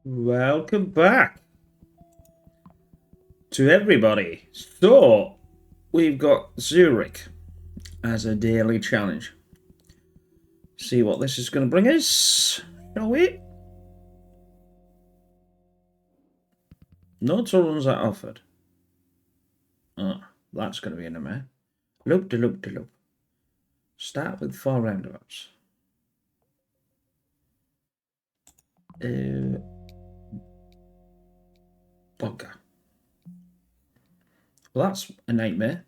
Welcome back to everybody. So, we've got Zurich as a daily challenge. See what this is going to bring us, shall we? No tunnels are offered. Oh, that's going to be a nightmare. Loop de loop de loop. Start with 4 roundabouts. Okay. Well, that's a nightmare.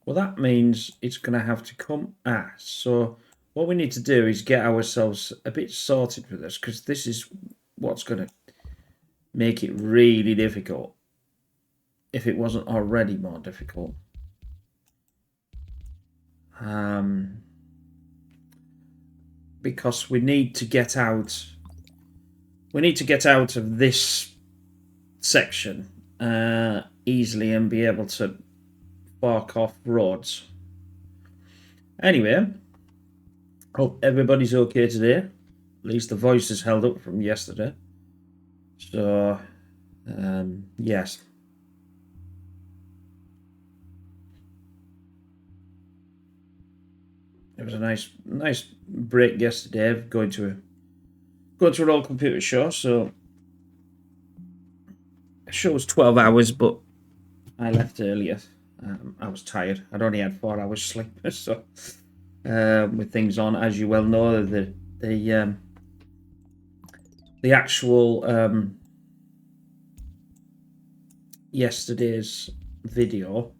Well, that means it's going to have to come. So what we need to do is get ourselves a bit sorted with this, because this is what's going to make it really difficult if it wasn't already more difficult. Because we need to get out. We need to get out of this section easily and be able to bark off roads. Anyway, hope everybody's okay today. At least the voice is held up from yesterday. So, yes. It was a nice break yesterday, going to an old computer show. So, the show was 12 hours, but I left earlier. I was tired. I'd only had 4 hours sleep, so with things on, as you well know, the actual yesterday's video.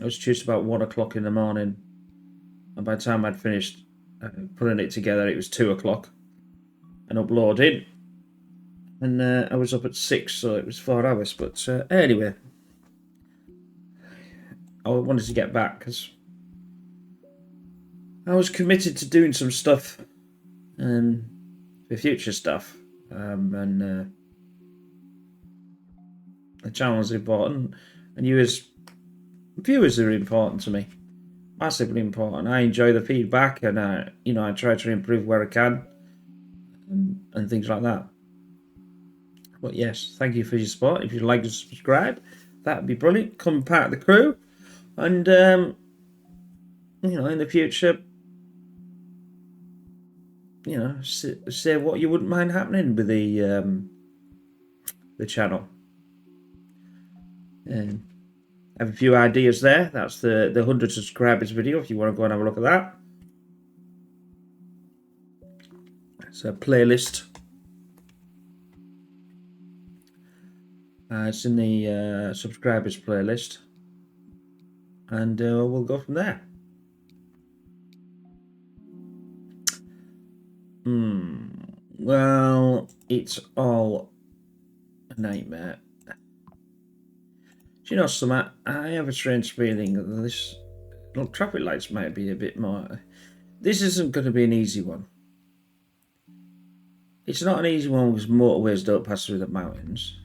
It was just about 1 o'clock in the morning, and by the time I'd finished putting it together, it was 2 o'clock, and uploaded. And I was up at 6, so it was 4 hours. But anyway, I wanted to get back because I was committed to doing some stuff for future stuff. And the channel is important, and you as viewers are important to me, massively important. I enjoy the feedback, and I try to improve where I can, and things like that. But yes, thank you for your support. If you'd like to subscribe, that'd be brilliant. Come part of the crew, and in the future, say what you wouldn't mind happening with the channel. I have a few ideas there. That's the 100 subscribers video, if you want to go and have a look at that. It's a playlist. It's in the subscribers playlist, and we'll go from there. Well, it's all a nightmare. Do you know something? I have a strange feeling that this traffic lights might be a bit more. This isn't going to be an easy one. It's not an easy one because motorways don't pass through the mountains.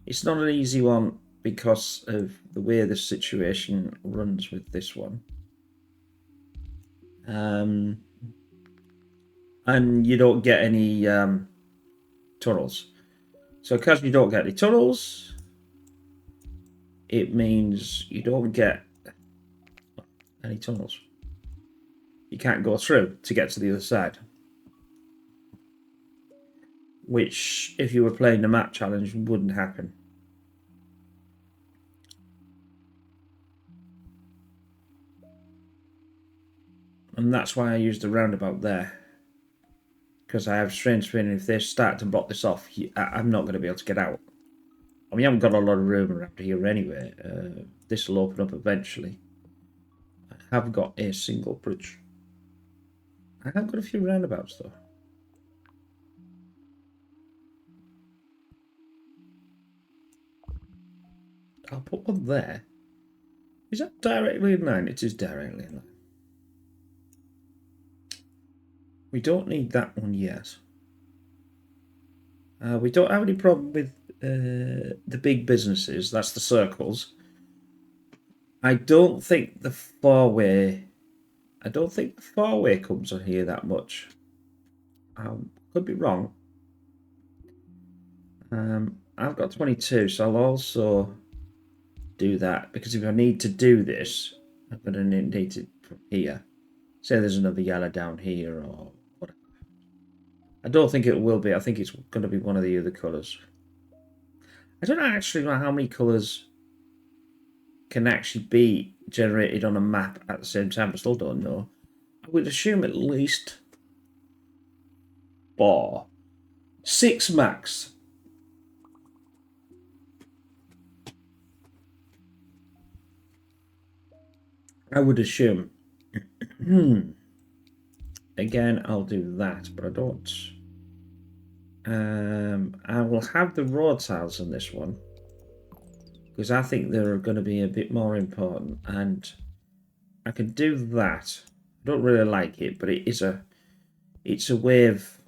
It's not an easy one because of the way the situation runs with this one. And you don't get any tunnels. So because you don't get any tunnels, it means you don't get any tunnels. You can't go through to get to the other side. Which, if you were playing the map challenge, wouldn't happen. And that's why I used the roundabout there. Because I have a strange feeling if they start to block this off, I'm not going to be able to get out. I mean, we haven't got a lot of room around here anyway. This will open up eventually. I have got a single bridge. I have got a few roundabouts though. I'll put one there. Is that directly in line? It is directly in line. We don't need that one yet. We don't have any problem with the big businesses. That's the circles. I don't think the four-way. I don't think the four-way comes on here that much. Could be wrong. I've got 22, so I'll also do that because if I need to do this, I'm going to need it from here. Say there's another yellow down here or whatever. I don't think it will be. I think it's going to be one of the other colours. I don't actually know how many colours can actually be generated on a map at the same time. I still don't know. I would assume at least 4. 6 max. I would assume. Again, I'll do that, but I don't. I will have the road tiles on this one because I think they're going to be a bit more important, and I can do that. I don't really like it, but it's a way of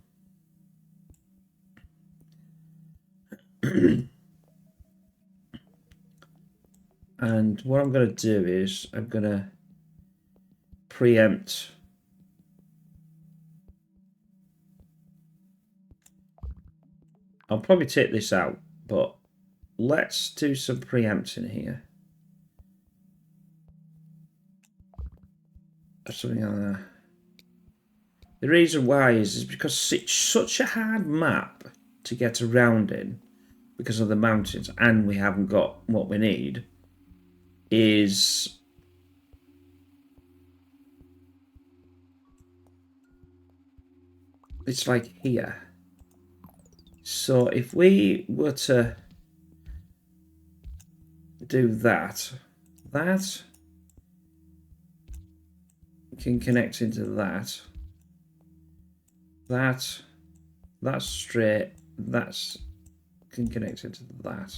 and what I'm going to do is I'm going to preempt. I'll probably take this out, but let's do some preempting here. Something like that. The reason why is because it's such a hard map to get around in because of the mountains, and we haven't got what we need. Is it's like here. So if we were to do that, that can connect into that. That's straight. That's can connect into that.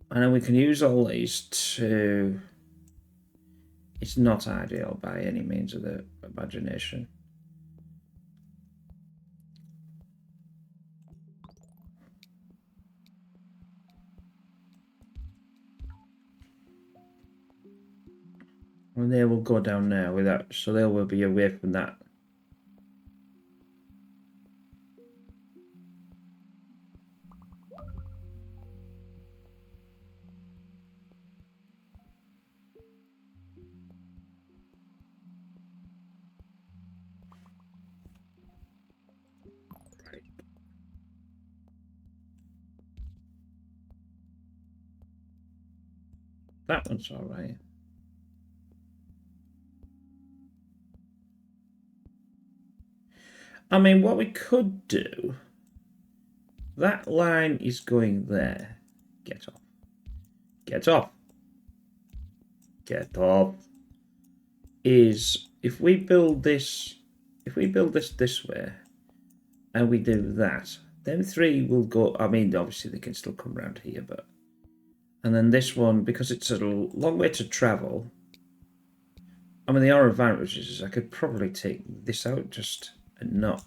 And then we can use all these to... It's not ideal by any means of the imagination. And they will go down there without, so they will be away from that. That one's all right. I mean, what we could do, that line is going there. Get off. Get off. Get off. Is if we build this this way, and we do that, then 3 will go. I mean, obviously they can still come around here, but and then this one, because it's a long way to travel. I mean, the other advantages is I could probably take this out just and not.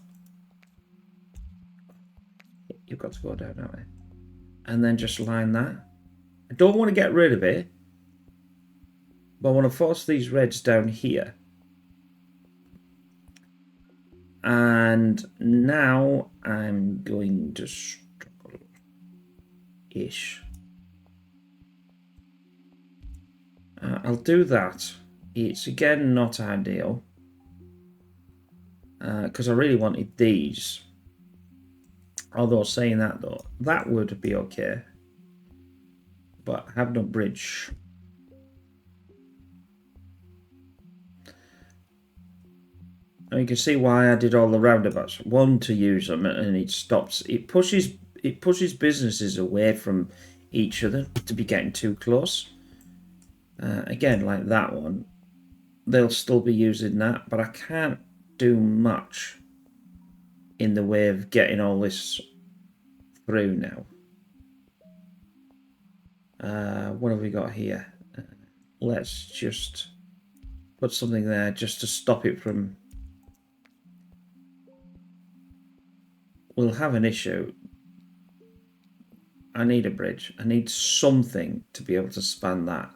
You've got to go down that way, and then just line that. I don't want to get rid of it, but I want to force these reds down here. And now I'm going to struggle-ish. I'll do that. It's again not ideal because I really wanted these. Although saying that though, that would be okay. But I have no bridge. And you can see why I did all the roundabouts. One, to use them, and it stops. It pushes businesses away from each other to be getting too close. Again, like that one, they'll still be using that, but I can't do much in the way of getting all this through now. What have we got here? Let's just put something there just to stop it from... We'll have an issue. I need a bridge. I need something to be able to span that.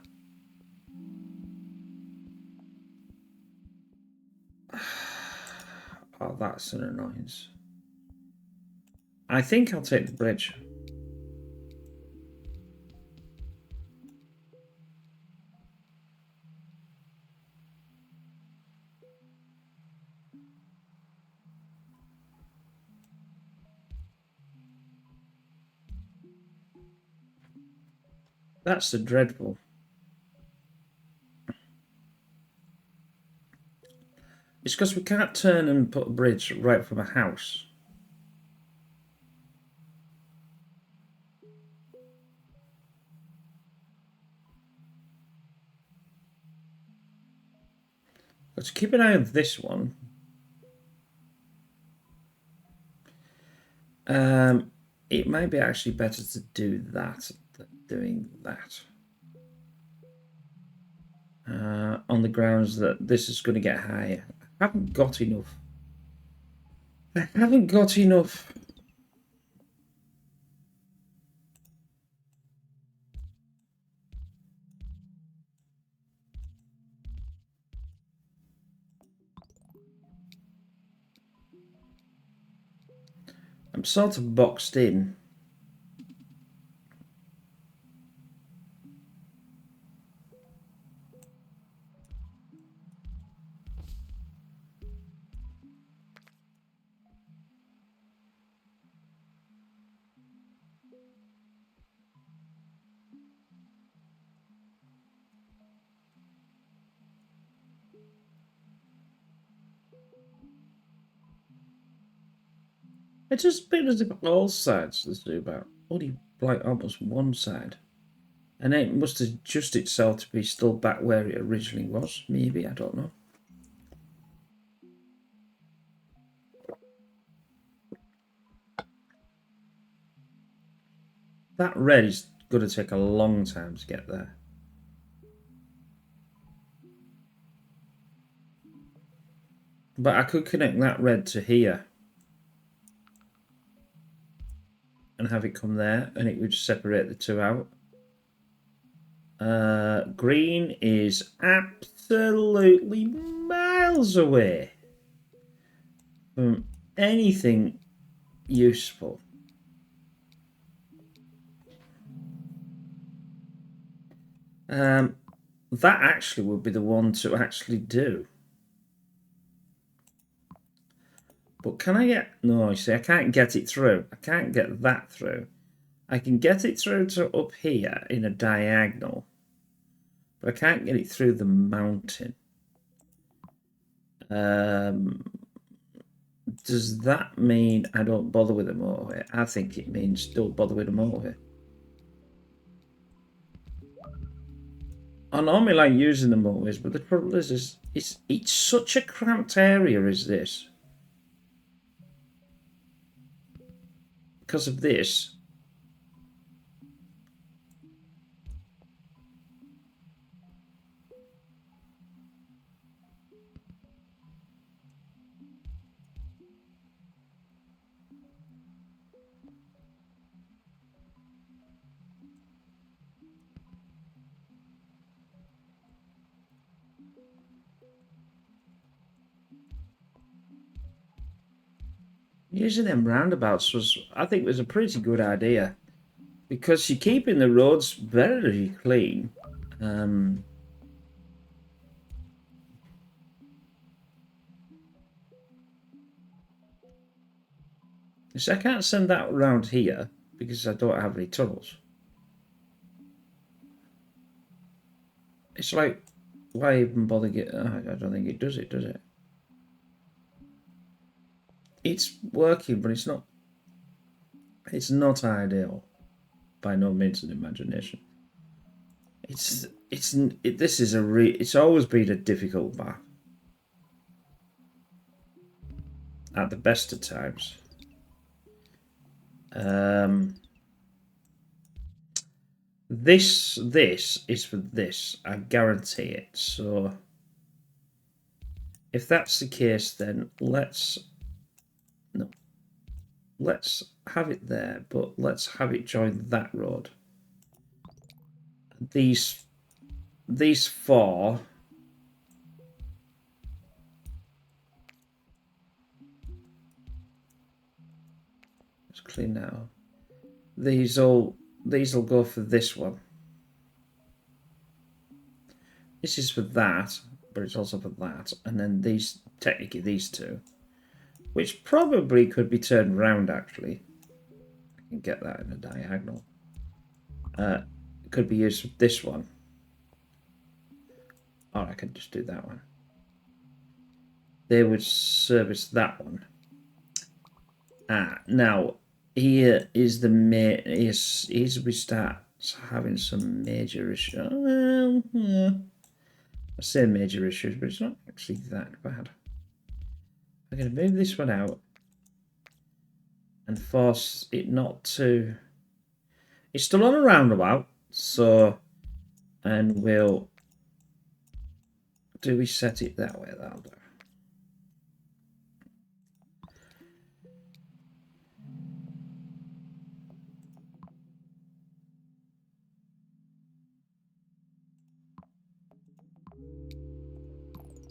Oh, that's an annoyance. I think I'll take the bridge. That's the dreadful. It's because we can't turn and put a bridge right from a house. Let's keep an eye on this one. It might be actually better to do that than doing that. On the grounds that this is going to get higher. I haven't got enough. I haven't got enough. I'm sort of boxed in. It's just been as if all sides there's about only like almost one side. And it must adjust itself to be still back where it originally was. Maybe, I don't know. That red is going to take a long time to get there. But I could connect that red to here. And have it come there, and it would separate the two out. Green is absolutely miles away from anything useful. That actually would be the one to actually do. But can I get... No, you see, I can't get it through. I can't get that through. I can get it through to up here in a diagonal. But I can't get it through the mountain. Does that mean I don't bother with the motorway? I think it means don't bother with the motorway. I normally like using the motorways, but the trouble is it's such a cramped area, is this? Because of this. Using them roundabouts was, I think, was a pretty good idea. Because you're keeping the roads very clean. So I can't send that around here because I don't have any tunnels. It's like, why even bother get? I don't think it does it, does it? It's working, but it's not. It's not ideal, by no means an imagination. This is it's always been a difficult map. At the best of times. This is for this. I guarantee it. So if that's the case, then let's have it there, but let's have it join that road. These four. Let's clean that up. These'll go for this one. This is for that, but it's also for that. And then these, technically these two, which probably could be turned around actually. I can get that in a diagonal. Could be used for this one. Or I can just do that one. They would service that one. Now here is the here's we start having some major issues. Well, yeah. I say major issues, but it's not actually that bad. I'm going to move this one out and force it not to. It's still on a roundabout, so, and we'll. Do we set it that way? That'll do.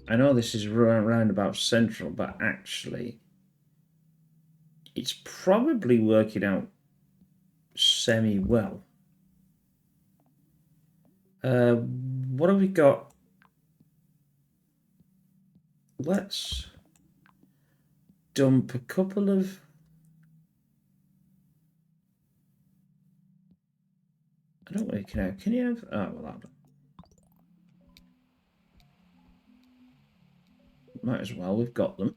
I know this is roundabout central, but actually, it's probably working out semi well. What have we got? Let's dump a couple of. I don't really know. Can you have? Oh, well, that might as well. We've got them.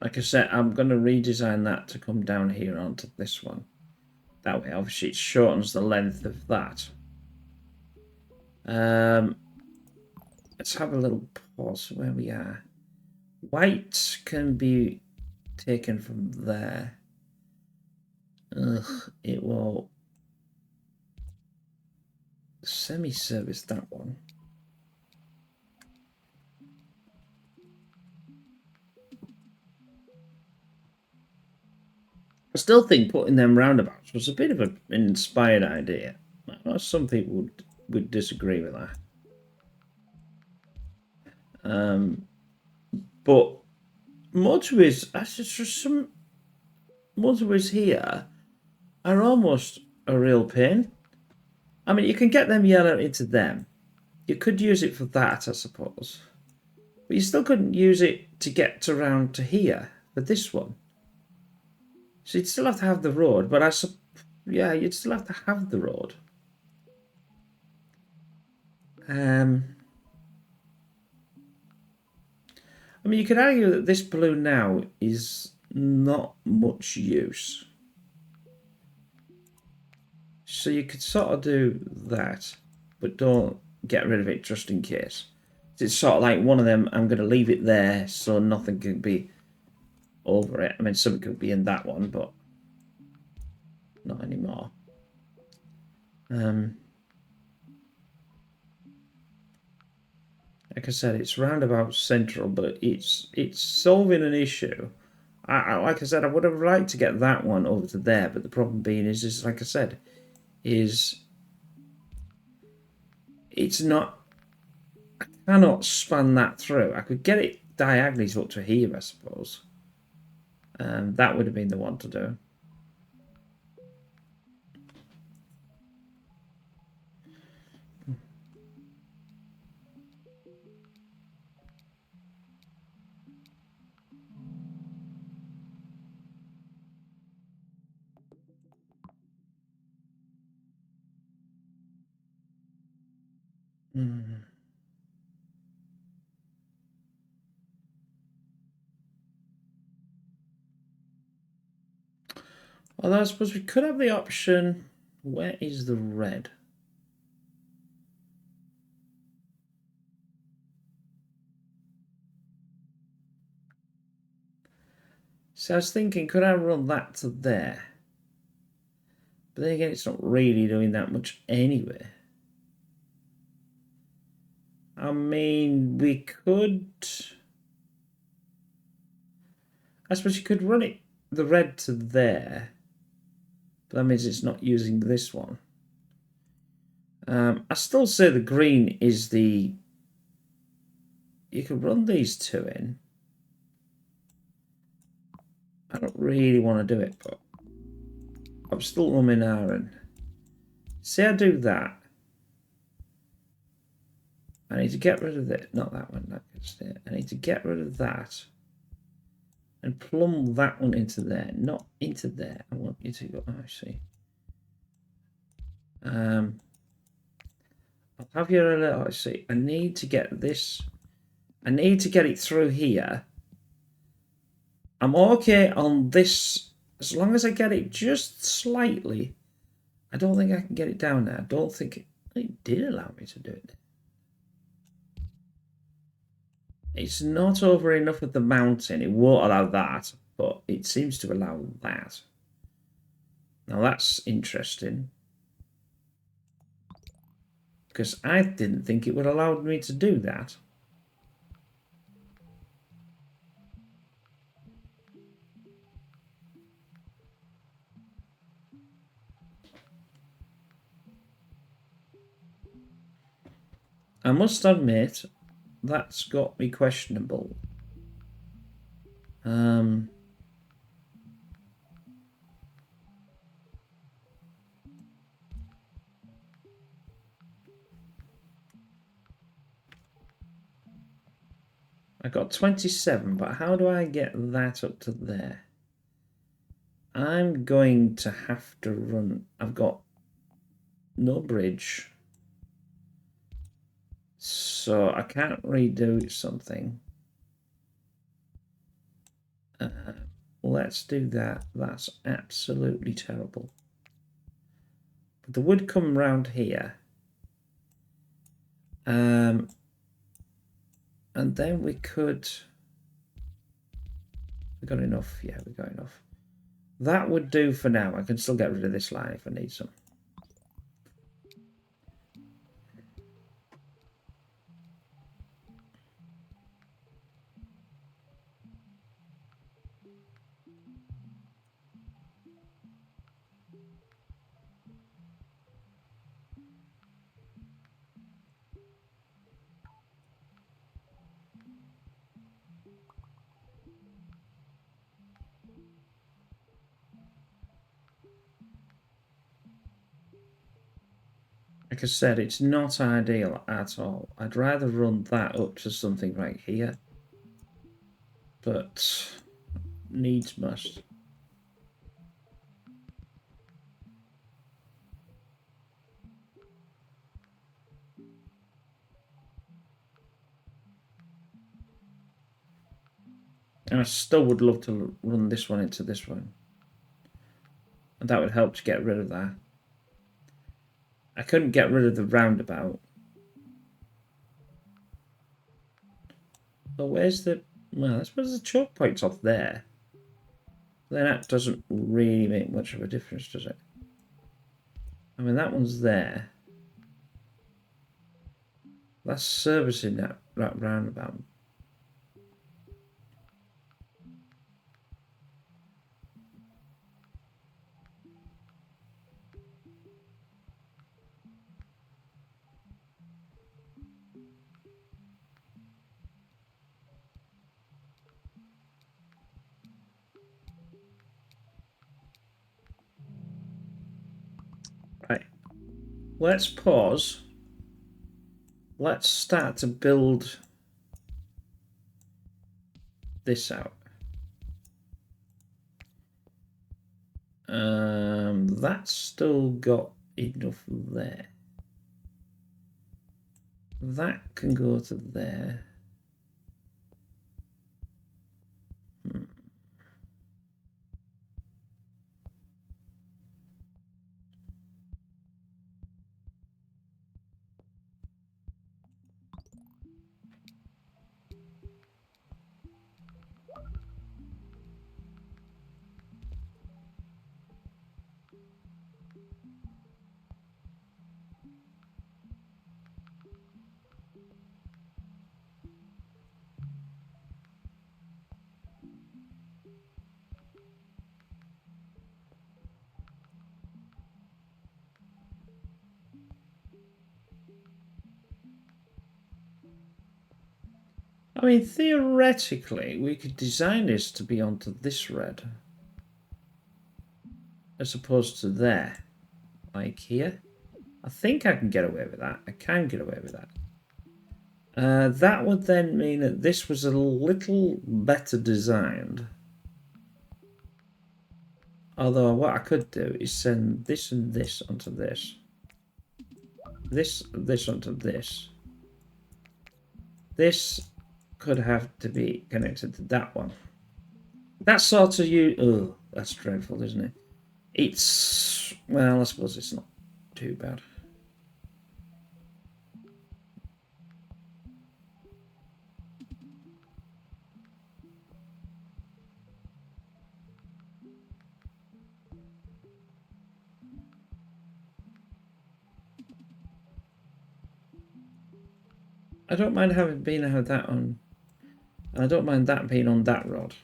Like I said, I'm going to redesign that to come down here onto this one. That way, obviously, it shortens the length of that. Let's have a little pause where we are. White can be taken from there. Ugh, it will semi-service that one. I still think putting them roundabouts was a bit of an inspired idea. I know some people would disagree with that. But motorways, some motorways here are almost a real pain. I mean, you can get them yellow into them. You could use it for that, I suppose. But you still couldn't use it to get around to here for this one. So you'd still have to have the road, but yeah, you'd still have to have the road. I mean, you could argue that this balloon now is not much use. So you could sort of do that, but don't get rid of it just in case. It's sort of like one of them, I'm going to leave it there so nothing can be over it. I mean, something could be in that one, but not anymore. Like I said, it's roundabout central, but it's solving an issue. Like I said, I would have liked to get that one over to there, but the problem being is like I said, is it's not. I cannot span that through. I could get it diagonally up to here, I suppose. That would have been the one to do. Although I suppose we could have the option. Where is the red? So I was thinking, could I run that to there? But then again, it's not really doing that much anyway. I mean, we could... I suppose you could run it, the red to there. But that means it's not using this one. I still say the green is the... You could run these two in. I don't really want to do it, but I'm still umming Aaron. See, I do that. I need to get rid of it. Not that one. That can stay. I need to get rid of that and plumb that one into there, not into there. I want you to go. Oh, I see. I'll have your little. I see. I need to get this. I need to get it through here. I'm okay on this as long as I get it just slightly. I don't think I can get it down there. I don't think it did allow me to do it. It's not over enough with the mountain. It won't allow that, but it seems to allow that. Now that's interesting. Because I didn't think it would allow me to do that. I must admit, that's got me questionable. I got 27, but how do I get that up to there? I'm going to have to run. I've got no bridge. So I can't redo something. Let's do that. That's absolutely terrible. But the wood come round here. And then we could... We got enough. Yeah, we got enough. That would do for now. I can still get rid of this line if I need some. Like I said, it's not ideal at all. I'd rather run that up to something right here. But needs must. And I still would love to run this one into this one. And that would help to get rid of that. I couldn't get rid of the roundabout. But where's the... Well, I suppose the choke point's off there. Then that doesn't really make much of a difference, does it? I mean, that one's there. That's servicing that roundabout. Right. Let's pause. Let's start to build this out. That's still got enough there. That can go to there. I mean, theoretically, we could design this to be onto this red. As opposed to there. Like here. I think I can get away with that. I can get away with that. That would then mean that this was a little better designed. Although what I could do is send this and this onto this. This onto this. This could have to be connected to that one. That's sort of you. Oh, that's dreadful, isn't it? It's, well, I suppose it's not too bad. I don't mind having that on. I don't mind that being on that rod.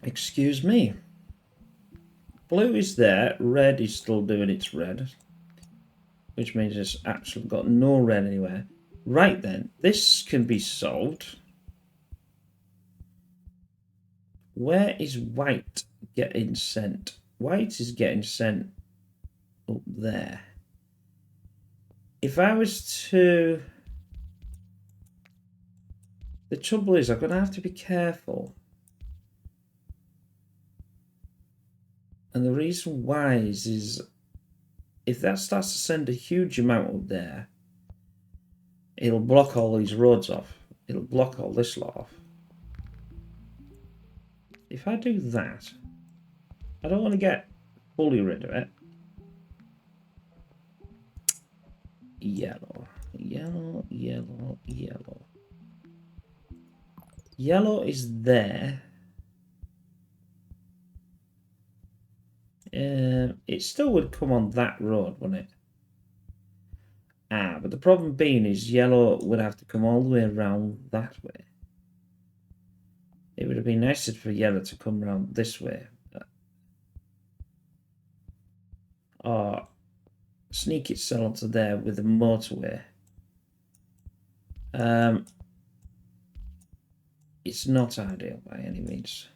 Excuse me. Blue is there. Red is still doing its red. Which means it's actually got no red anywhere. Right then. This can be solved. Where is white getting sent? White is getting sent up there. If I was to... The trouble is, I'm going to have to be careful. And the reason why is if that starts to send a huge amount up there, it'll block all these roads off. It'll block all this lot off. If I do that, I don't want to get fully rid of it. Yellow, yellow, yellow, yellow. Yellow is there. It still would come on that road, wouldn't it? But the problem being is yellow would have to come all the way around that way. It would have been nicer for yellow to come around this way. Or sneak itself onto there with the motorway. It's not ideal by any means.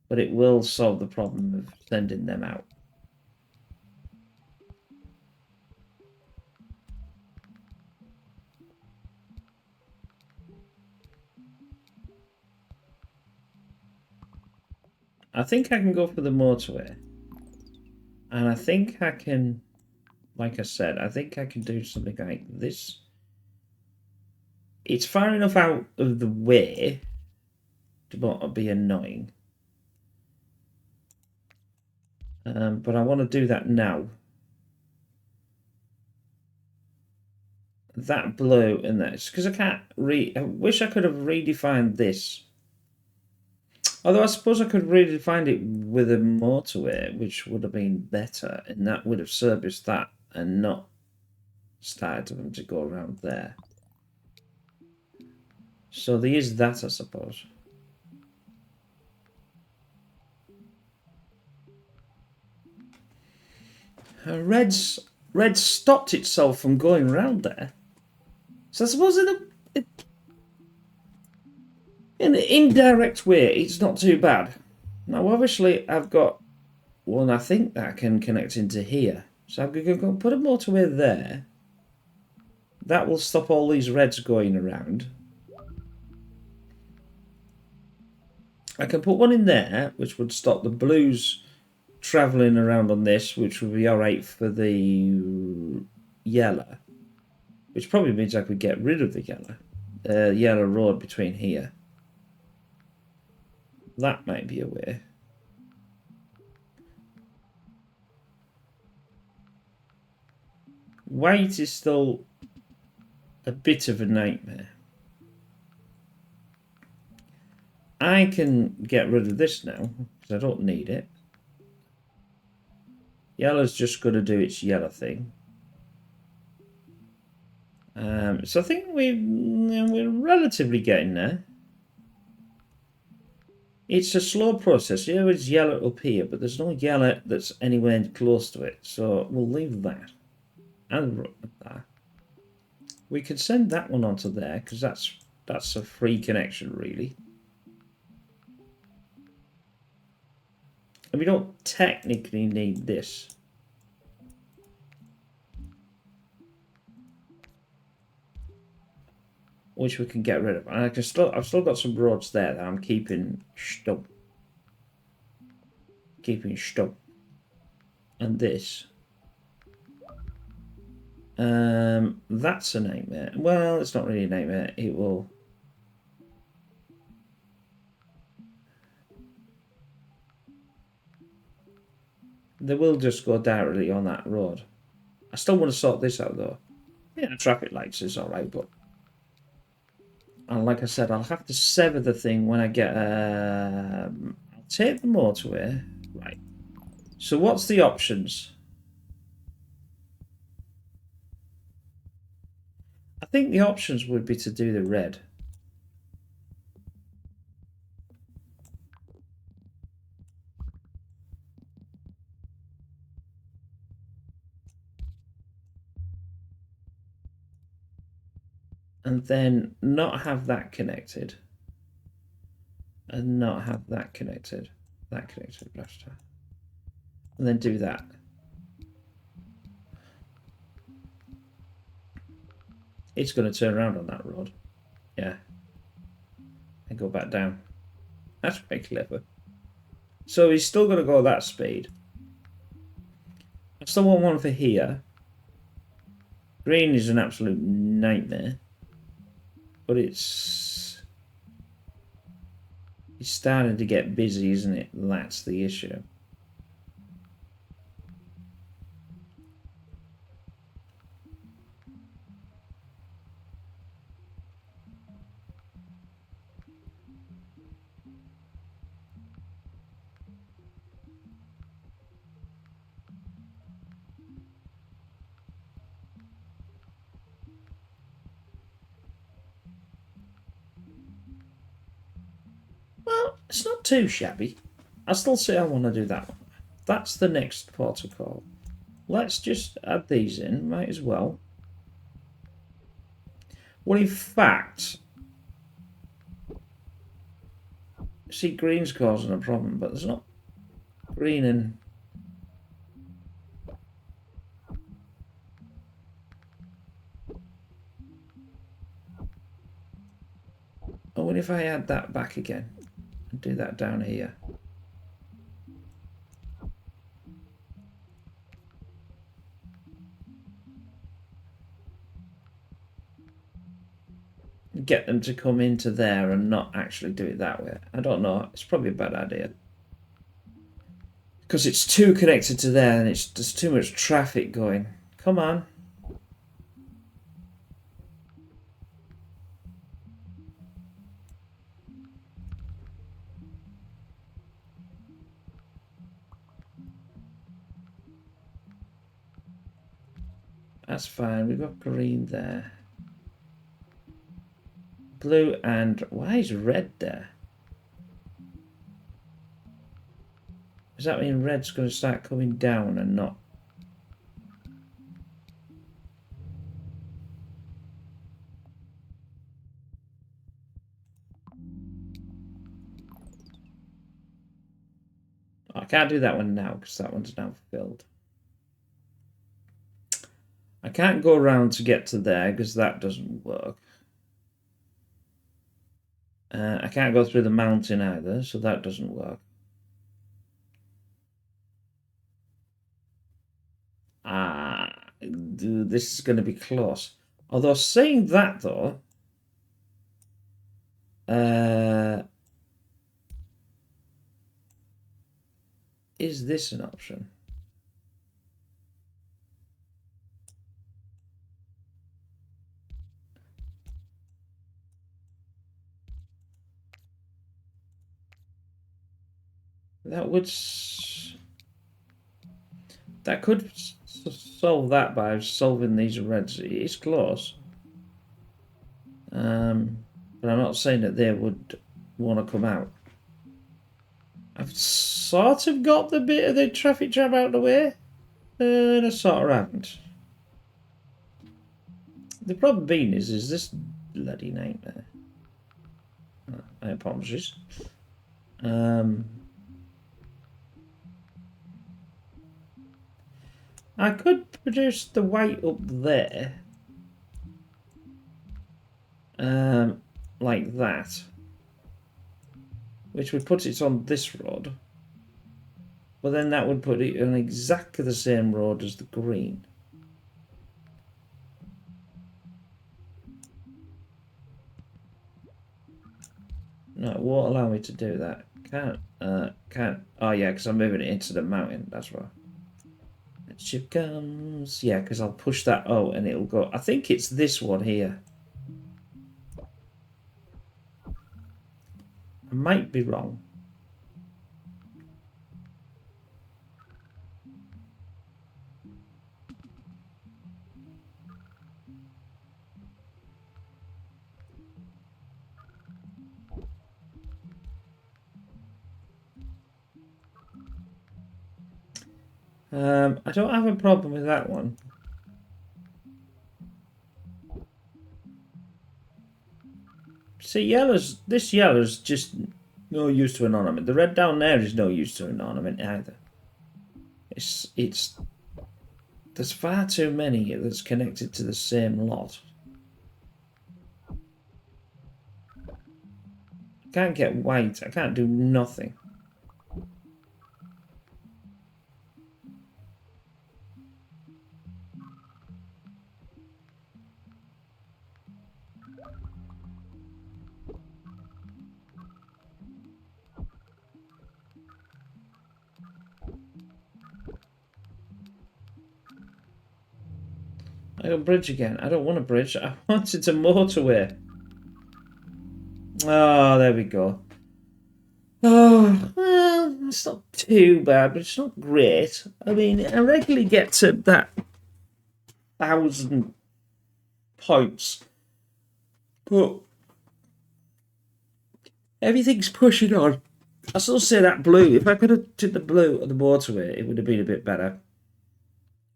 But it will solve the problem of sending them out. I think I can go for the motorway. And I think I can, like I said, I think I can do something like this. It's far enough out of the way to not be annoying. But I want to do that now. That blue and that, because I can't I wish I could have redefined this. Although I suppose I could redefine it with a motorway, which would have been better, and that would have serviced that and not started them to go around there. So there is that, I suppose. Red's stopped itself from going around there. So I suppose in an indirect way, it's not too bad. Now, obviously, I've got one I think that can connect into here. So I'm going to go put a motorway there. That will stop all these reds going around. I can put one in there, which would stop the blues travelling around on this, which would be alright for the yellow. Which probably means I could get rid of the yellow road between here. That might be a way. White is still a bit of a nightmare. I can get rid of this now, because I don't need it. Yellow's just going to do its yellow thing. So I think we're relatively getting there. It's a slow process. Here is yellow up here, but there's no yellow that's anywhere close to it. So we'll leave that. and that. We could send that one onto there because that's a free connection really. And we don't technically need this. Which we can get rid of. And I've still got some roads there that I'm keeping stuck. And this. That's a nightmare. Well, it's not really a nightmare. It will. They will just go directly on that road. I still want to sort this out though. Yeah, the traffic lights is alright, but. And like I said, I'll have to sever the thing when I get. I'll take the motorway. Right. So what's the options? I think the options would be to do the red. And then not have that connected. And not have that connected. That connected last time. And then do that. It's going to turn around on that road. Yeah. And go back down. That's very clever. So he's still going to go at that speed. I still want one for here. Green is an absolute nightmare. But it's starting to get busy, isn't it? That's the issue. Well, it's not too shabby. I still say I want to do that one. That's the next protocol. Let's just add these in, might as well. Well, in fact, see, green's causing a problem, but there's not green and... Oh, what if I add that back again and do that down here? Get them to come into there and not actually do it that way. I don't know. It's probably a bad idea. Because it's too connected to there and there's too much traffic going. Come on. That's fine. We've got green there. Blue and... Why is red there? Does that mean red's going to start coming down and not... I can't do that one now because that one's now filled. I can't go around to get to there because that doesn't work. I can't go through the mountain either, so that doesn't work. This is going to be close. Although saying that though, is this an option? That could solve that by solving these reds. It's close. But I'm not saying that they would want to come out. I've sort of got the bit of the traffic jam out of the way, and I sort of haven't. The problem being is this bloody nightmare. My apologies. I could produce the weight up there. Like that. Which would put it on this rod. But then that would put it on exactly the same road as the green. No, it won't allow me to do that. Can't. Oh yeah, because I'm moving it into the mountain. That's right. The ship comes. Yeah, because I'll push that out and it'll go. I think it's this one here. I might be wrong. I don't have a problem with that one. See, this yellow's just no use to an ornament. The red down there is no use to an ornament either. There's far too many that's connected to the same lot. I can't get white. I can't do nothing. I got bridge again. I don't want a bridge. I wanted a motorway. Oh, there we go. Oh, well, it's not too bad, but it's not great. I mean, I regularly get to that 1,000 points, but everything's pushing on. I still say that blue. If I could have took the blue on the motorway, it would have been a bit better.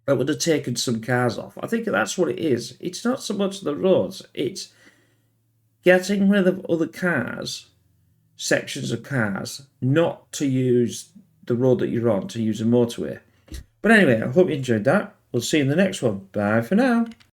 I would have taken some cars off. I think that's what it is. It's not so much the roads. It's getting rid of other cars, sections of cars, not to use the road that you're on, to use a motorway. But anyway, I hope you enjoyed that. We'll see you in the next one. Bye for now.